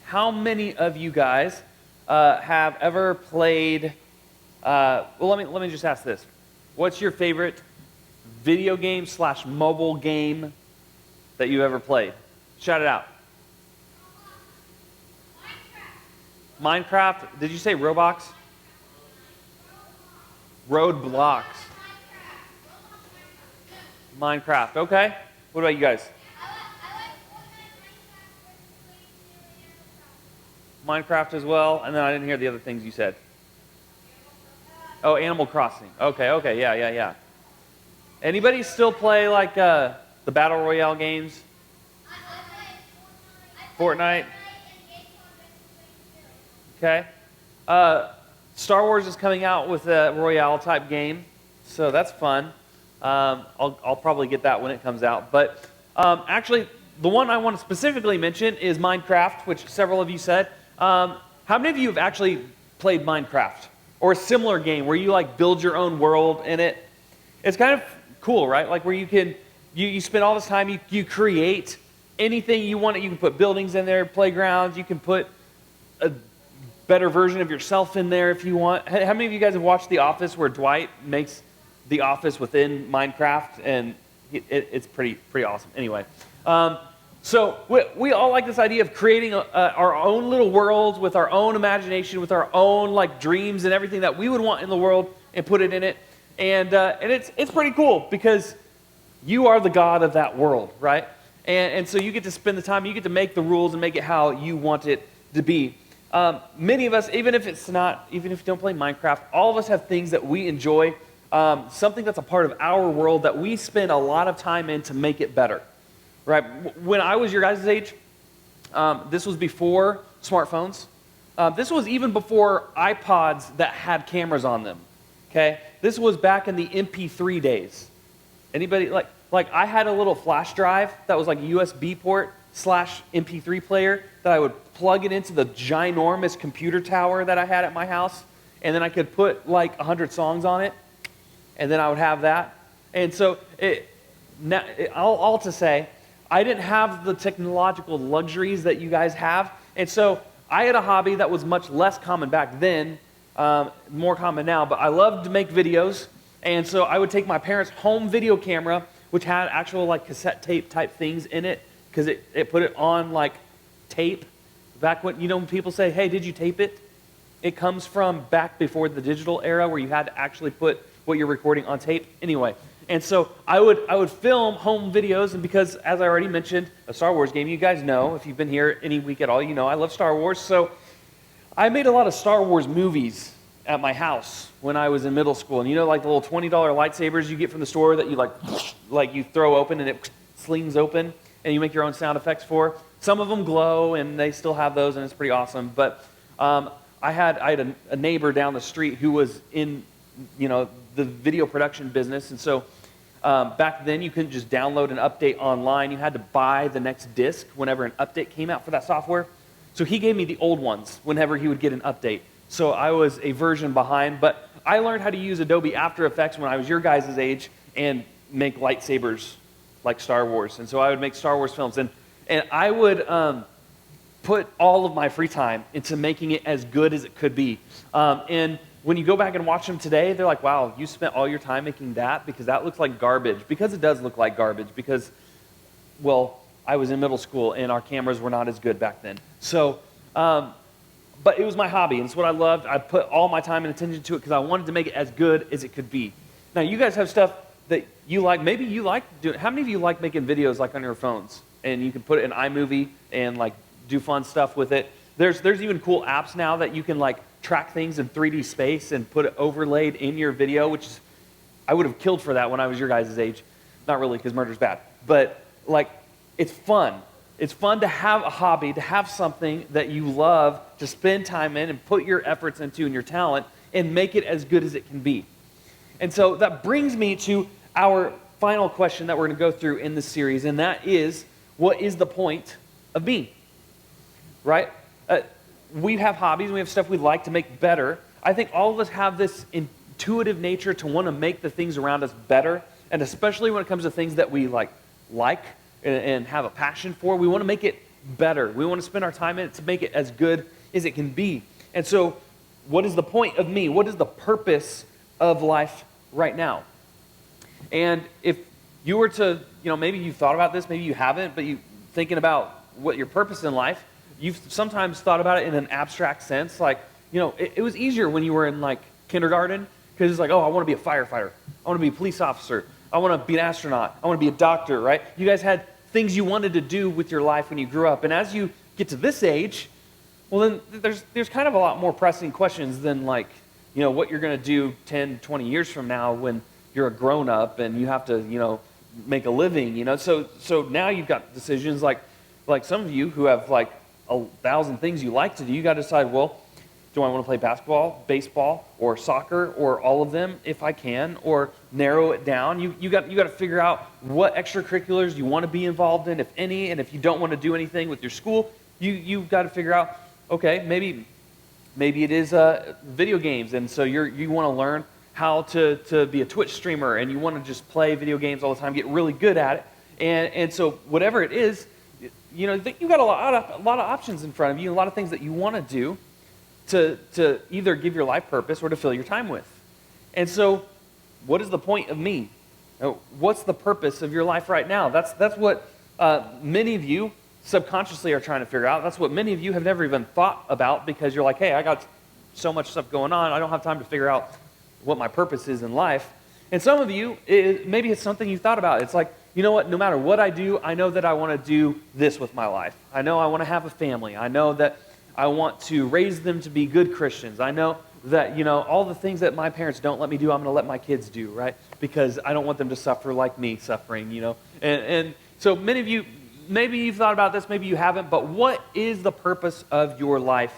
how many of you guys have ever played? Well, let me just ask this: what's your favorite video game / mobile game that you ever played? Shout it out. Minecraft. Did you say Roblox? Roadblocks. Minecraft. Okay. What about you guys? Minecraft as well, and then I didn't hear the other things you said. Oh, Animal Crossing. Okay, yeah. Anybody still play like the Battle Royale games? Fortnite? Okay. Star Wars is coming out with a Royale type game, so that's fun. I'll probably get that when it comes out. But actually, the one I want to specifically mention is Minecraft, which several of you said. How many of you have actually played Minecraft or a similar game where you like build your own world in it? It's kind of cool, right? Like where you spend all this time, you create anything you want. You can put buildings in there, playgrounds. You can put a better version of yourself in there if you want. How many of you guys have watched The Office, where Dwight makes the office within Minecraft, and it's pretty awesome. Anyway. So we all like this idea of creating our own little worlds with our own imagination, with our own like dreams and everything that we would want in the world, and put it in it. And it's pretty cool because you are the god of that world, right? And so you get to spend the time, you get to make the rules and make it how you want it to be. Many of us, even if you don't play Minecraft, all of us have things that we enjoy, something that's a part of our world that we spend a lot of time in to make it better. Right. When I was your guys' age, this was before smartphones. This was even before iPods that had cameras on them. Okay. This was back in the MP3 days. Anybody like I had a little flash drive that was like a USB port / MP3 player that I would plug it into the ginormous computer tower that I had at my house, and then I could put like 100 songs on it, and then I would have that. And so all to say, I didn't have the technological luxuries that you guys have. And so I had a hobby that was much less common back then, more common now, but I loved to make videos. And so I would take my parents' home video camera, which had actual like cassette tape type things in it, because it put it on like tape. Back when, when people say, hey, did you tape it? It comes from back before the digital era where you had to actually put what you're recording on tape. Anyway. And so I would film home videos, and because, as I already mentioned, a Star Wars game, you guys know, if you've been here any week at all, you know I love Star Wars. So I made a lot of Star Wars movies at my house when I was in middle school. And like the little $20 lightsabers you get from the store that you like you throw open and it slings open, and you make your own sound effects for. Some of them glow, and they still have those, and it's pretty awesome. But I had a neighbor down the street who was in the video production business, and so back then you couldn't just download an update online. You had to buy the next disc whenever an update came out for that software. So he gave me the old ones whenever he would get an update. So I was a version behind, but I learned how to use Adobe After Effects when I was your guys' age and make lightsabers like Star Wars. And so I would make Star Wars films, and I would put all of my free time into making it as good as it could be. And when you go back and watch them today, they're like, wow, you spent all your time making that? Because that looks like garbage. Because it does look like garbage. Because, well, I was in middle school and our cameras were not as good back then. So, but it was my hobby, and it's what I loved. I put all my time and attention to it because I wanted to make it as good as it could be. Now, you guys have stuff that you like. Maybe you like doing. How many of you like making videos like on your phones? And you can put it in iMovie and like do fun stuff with it. There's even cool apps now that you can like track things in 3D space and put it overlaid in your video, which is, I would have killed for that when I was your guys' age. Not really, because murder's bad. But like, it's fun. It's fun to have a hobby, to have something that you love, to spend time in and put your efforts into and your talent and make it as good as it can be. And so that brings me to our final question that we're going to go through in this series, and that is, what is the point of being? Right? We have hobbies, we have stuff we like to make better. I think all of us have this intuitive nature to want to make the things around us better, and especially when it comes to things that we like and have a passion for, we want to make it better. We want to spend our time in it to make it as good as it can be. And so, what is the point of me? What is the purpose of life right now? And if you were to, maybe you've thought about this, maybe you haven't, but you thinking about what your purpose in life, you've sometimes thought about it in an abstract sense. Like, it was easier when you were in like kindergarten, because it's like, oh, I want to be a firefighter. I want to be a police officer. I want to be an astronaut. I want to be a doctor, right? You guys had things you wanted to do with your life when you grew up. And as you get to this age, well, then there's kind of a lot more pressing questions than like, what you're going to do 10, 20 years from now when you're a grown-up and you have to, make a living, So now you've got decisions like some of you who have like 1,000 things you like to do. You got to decide, well, do I want to play basketball, baseball, or soccer, or all of them if I can, or narrow it down? You got to figure out what extracurriculars you want to be involved in, if any, and if you don't want to do anything with your school, you've got to figure out, okay, maybe it is video games, and so you want to learn how to be a Twitch streamer, and you want to just play video games all the time, get really good at it, and so whatever it is, you've got a lot of options in front of you, a lot of things that you want to do to either give your life purpose or to fill your time with. And so, what is the point of me? What's the purpose of your life right now? That's what many of you subconsciously are trying to figure out. That's what many of you have never even thought about, because you're like, hey, I got so much stuff going on, I don't have time to figure out what my purpose is in life. And some of you, maybe it's something you thought about. It's like, you know what, no matter what I do, I know that I want to do this with my life. I know I want to have a family. I know that I want to raise them to be good Christians. I know that, all the things that my parents don't let me do, I'm going to let my kids do, right? Because I don't want them to suffer like me suffering, And so many of you, maybe you've thought about this, maybe you haven't, but what is the purpose of your life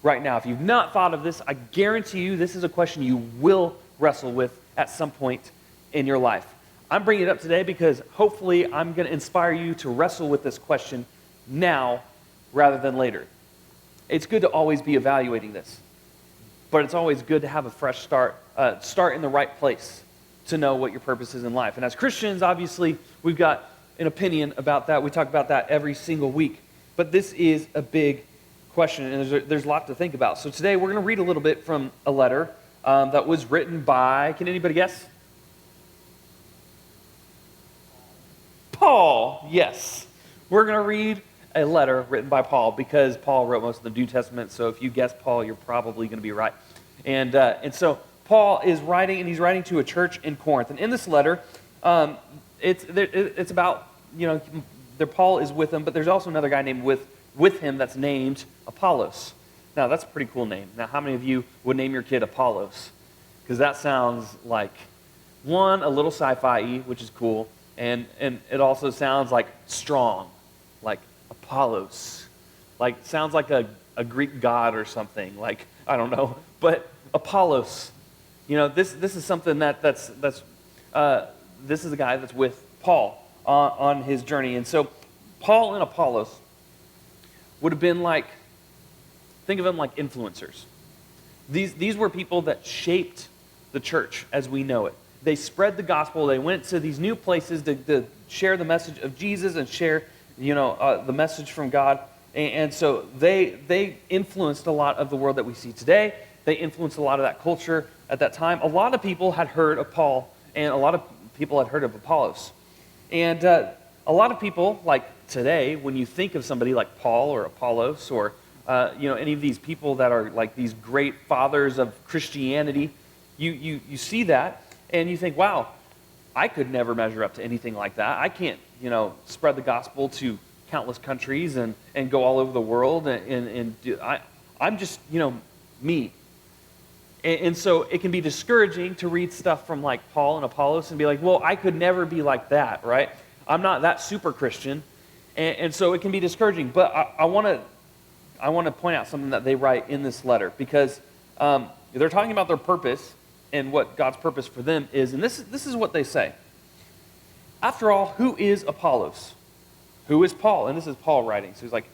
right now? If you've not thought of this, I guarantee you this is a question you will wrestle with at some point in your life. I'm bringing it up today because hopefully I'm going to inspire you to wrestle with this question now rather than later. It's good to always be evaluating this, but it's always good to have a fresh start in the right place to know what your purpose is in life. And as Christians, obviously, we've got an opinion about that. We talk about that every single week, but this is a big question, and there's a lot to think about. So today we're going to read a little bit from a letter that was written by, can anybody guess? Paul, yes. We're going to read a letter written by Paul, because Paul wrote most of the New Testament, so if you guess Paul, you're probably going to be right. And so Paul is writing, and he's writing to a church in Corinth. And in this letter, it's about, Paul is with him, but there's also another guy named with him that's named Apollos. Now, that's a pretty cool name. Now, how many of you would name your kid Apollos? Because that sounds like, one, a little sci-fi-y, which is cool, and it also sounds like strong, like Apollos. Like, sounds like a Greek god or something, like, I don't know. But Apollos, this is something this is a guy that's with Paul on his journey. And so Paul and Apollos would have been like, think of them like influencers. These were people that shaped the church as we know it. They spread the gospel. They went to these new places to share the message of Jesus and share, the message from God. And so they influenced a lot of the world that we see today. They influenced a lot of that culture at that time. A lot of people had heard of Paul, and a lot of people had heard of Apollos. And a lot of people, like today, when you think of somebody like Paul or Apollos or any of these people that are like these great fathers of Christianity, you see that and you think, wow, I could never measure up to anything like that. I can't, spread the gospel to countless countries and go all over the world I'm just, me. And so it can be discouraging to read stuff from like Paul and Apollos and be like, well, I could never be like that, right? I'm not that super Christian. And so it can be discouraging. But I want to point out something that they write in this letter, because they're talking about their purpose and what God's purpose for them is. And this is what they say. After all, who is Apollos? Who is Paul? And this is Paul writing. So he's like,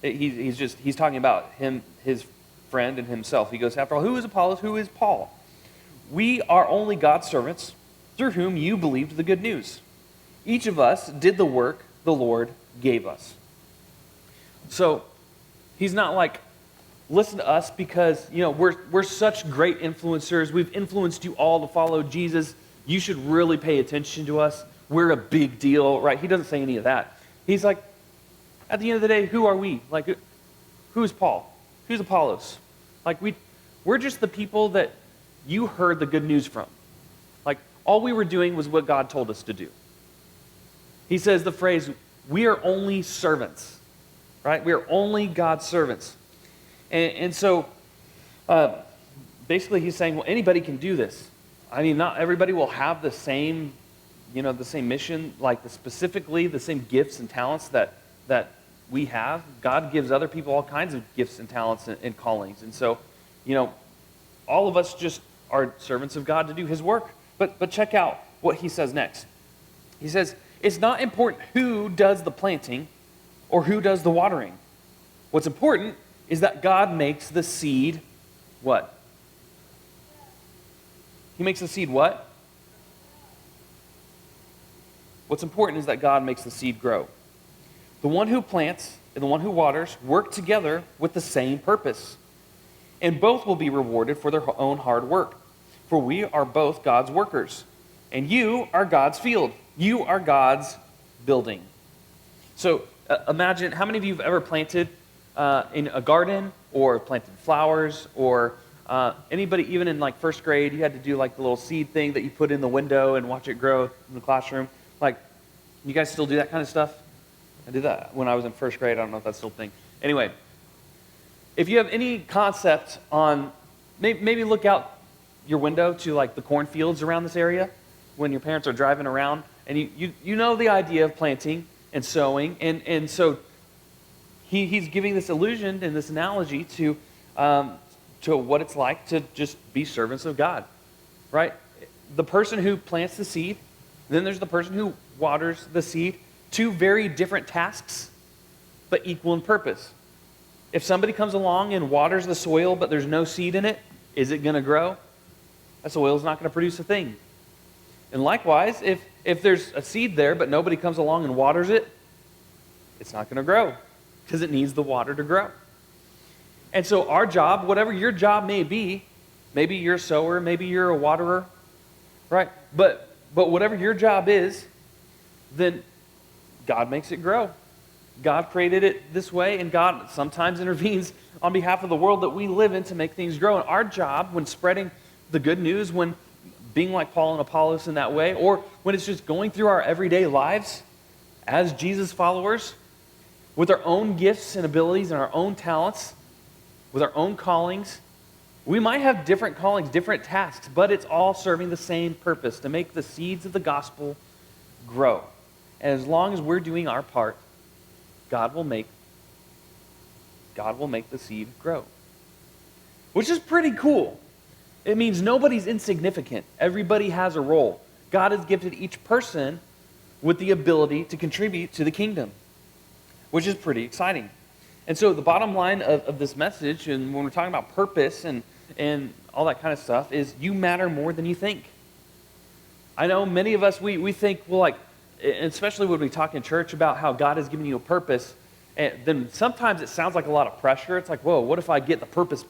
he's talking about his friend and himself. He goes, after all, who is Apollos? Who is Paul? We are only God's servants through whom you believed the good news. Each of us did the work the Lord gave us. So he's not like, listen to us because, we're such great influencers. We've influenced you all to follow Jesus. You should really pay attention to us. We're a big deal, right? He doesn't say any of that. He's like, at the end of the day, who are we? Like, who's Paul? Who's Apollos? Like, we're just the people that you heard the good news from. Like, all we were doing was what God told us to do. He says the phrase, we are only servants, right? We are only God's servants. And so, basically he's saying, well, anybody can do this. I mean, not everybody will have the same, the same mission, like specifically the same gifts and talents that we have. God gives other people all kinds of gifts and talents and callings. And so, all of us just are servants of God to do his work. But check out what he says next. He says, it's not important who does the planting or who does the watering. What's important is that God makes the seed what? He makes the seed what? What's important is that God makes the seed grow. The one who plants and the one who waters work together with the same purpose, and both will be rewarded for their own hard work. For we are both God's workers, and you are God's field. You are God's building. So imagine, how many of you have ever planted in a garden or planted flowers, or anybody, even in like first grade, you had to do like the little seed thing that you put in the window and watch it grow in the classroom. Like, you guys still do that kind of stuff? I did that when I was in first grade. I don't know if that's still a thing. Anyway, if you have any concept on, maybe look out your window to like the cornfields around this area when your parents are driving around, and you know the idea of planting and sowing, and so he's giving this illusion and this analogy to what it's like to just be servants of God, right? The person who plants the seed, then there's the person who waters the seed. Two very different tasks, but equal in purpose. If somebody comes along and waters the soil, but there's no seed in it, is it going to grow? That soil is not going to produce a thing. And likewise, if there's a seed there, but nobody comes along and waters it, it's not going to grow because it needs the water to grow. And so our job, whatever your job may be, maybe you're a sower, maybe you're a waterer, right? But whatever your job is, then God makes it grow. God created it this way, and God sometimes intervenes on behalf of the world that we live in to make things grow. And our job when spreading the good news, when being like Paul and Apollos in that way, or when it's just going through our everyday lives as Jesus followers, with our own gifts and abilities and our own talents, with our own callings, we might have different callings, different tasks, but it's all serving the same purpose, to make the seeds of the gospel grow. And as long as we're doing our part, God will make the seed grow. Which is pretty cool. It means nobody's insignificant. Everybody has a role. God has gifted each person with the ability to contribute to the kingdom, which is pretty exciting. And so the bottom line of this message, and when we're talking about purpose and all that kind of stuff, is you matter more than you think. I know many of us, we think, well, like, especially when we talk in church about how God has given you a purpose, and then sometimes it sounds like a lot of pressure. It's like, whoa, what if I get the purpose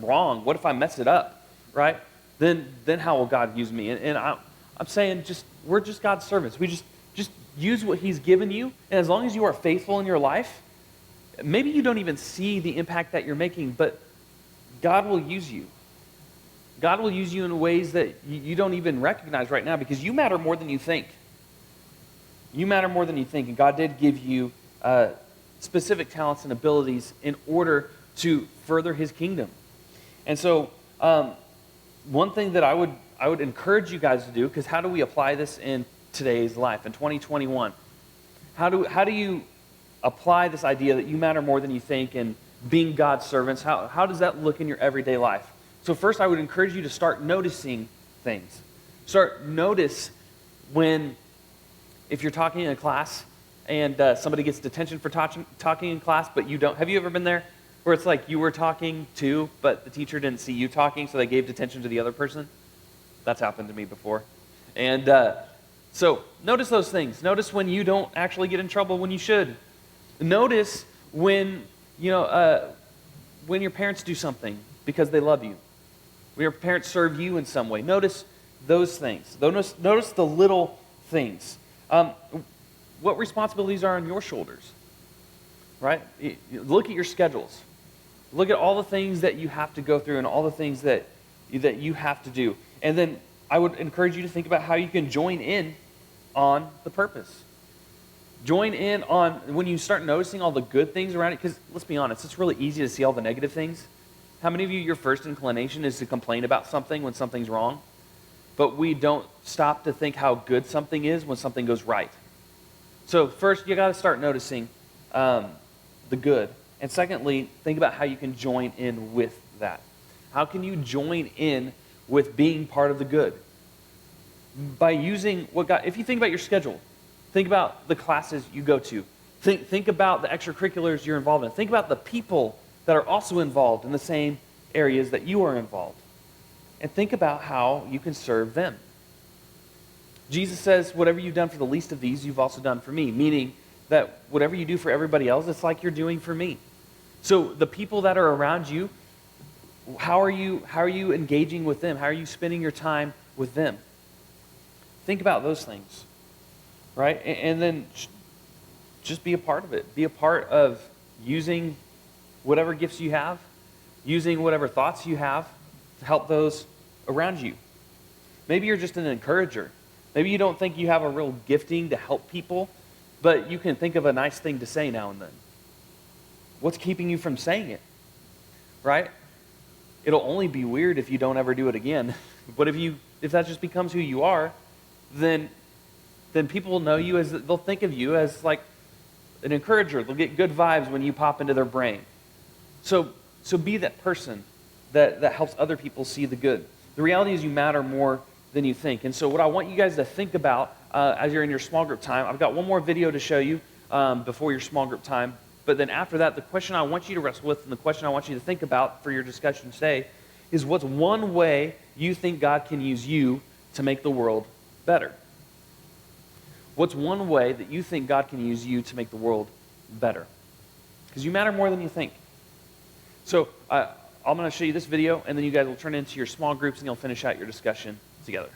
wrong? What if I mess it up, right? Then how will God use me? And I'm saying, we're just God's servants. We just use what he's given you, and as long as you are faithful in your life, maybe you don't even see the impact that you're making, but God will use you. God will use you in ways that you don't even recognize right now, because you matter more than you think. You matter more than you think, and God did give you specific talents and abilities in order to further his kingdom. And so one thing that I would encourage you guys to do, because how do we apply this in today's life, in 2021? How do you apply this idea that you matter more than you think and being God's servants? How does that look in your everyday life? So first, I would encourage you to start noticing things. Notice if you're talking in a class and somebody gets detention for talking in class, but you don't. Have you ever been there? Where it's like you were talking too, but the teacher didn't see you talking, so they gave detention to the other person? That's happened to me before. And so notice those things. Notice when you don't actually get in trouble when you should. Notice When, when your parents do something because they love you. When your parents serve you in some way. Notice those things. Notice the little things. What responsibilities are on your shoulders? Right? Look at your schedules. Look at all the things that you have to go through and all the things that you have to do. And then I would encourage you to think about how you can join in on the purpose. Join in on when you start noticing all the good things around it, because let's be honest, it's really easy to see all the negative things. How many of you, your first inclination is to complain about something when something's wrong, but we don't stop to think how good something is when something goes right? So first, you got to start noticing the good. And secondly, think about how you can join in with that. How can you join in with being part of the good? By using what God, if you think about your schedule, think about the classes you go to. Think about the extracurriculars you're involved in. Think about the people that are also involved in the same areas that you are involved. And think about how you can serve them. Jesus says, whatever you've done for the least of these, you've also done for me. Meaning that whatever you do for everybody else, it's like you're doing for me. So the people that are around you, how are you engaging with them? How are you spending your time with them? Think about those things, right? And then just be a part of it. Be a part of using whatever gifts you have, using whatever thoughts you have to help those around you. Maybe you're just an encourager. Maybe you don't think you have a real gifting to help people, but you can think of a nice thing to say now and then. What's keeping you from saying it, right? It'll only be weird if you don't ever do it again. But if that just becomes who you are, then people will know you they'll think of you as like an encourager. They'll get good vibes when you pop into their brain. So be that person that helps other people see the good. The reality is you matter more than you think. And so what I want you guys to think about as you're in your small group time, I've got one more video to show you before your small group time. But then after that, the question I want you to wrestle with and the question I want you to think about for your discussion today is, what's one way you think God can use you to make the world better? What's one way that you think God can use you to make the world better? Because you matter more than you think. So I'm going to show you this video, and then you guys will turn into your small groups and you'll finish out your discussion together.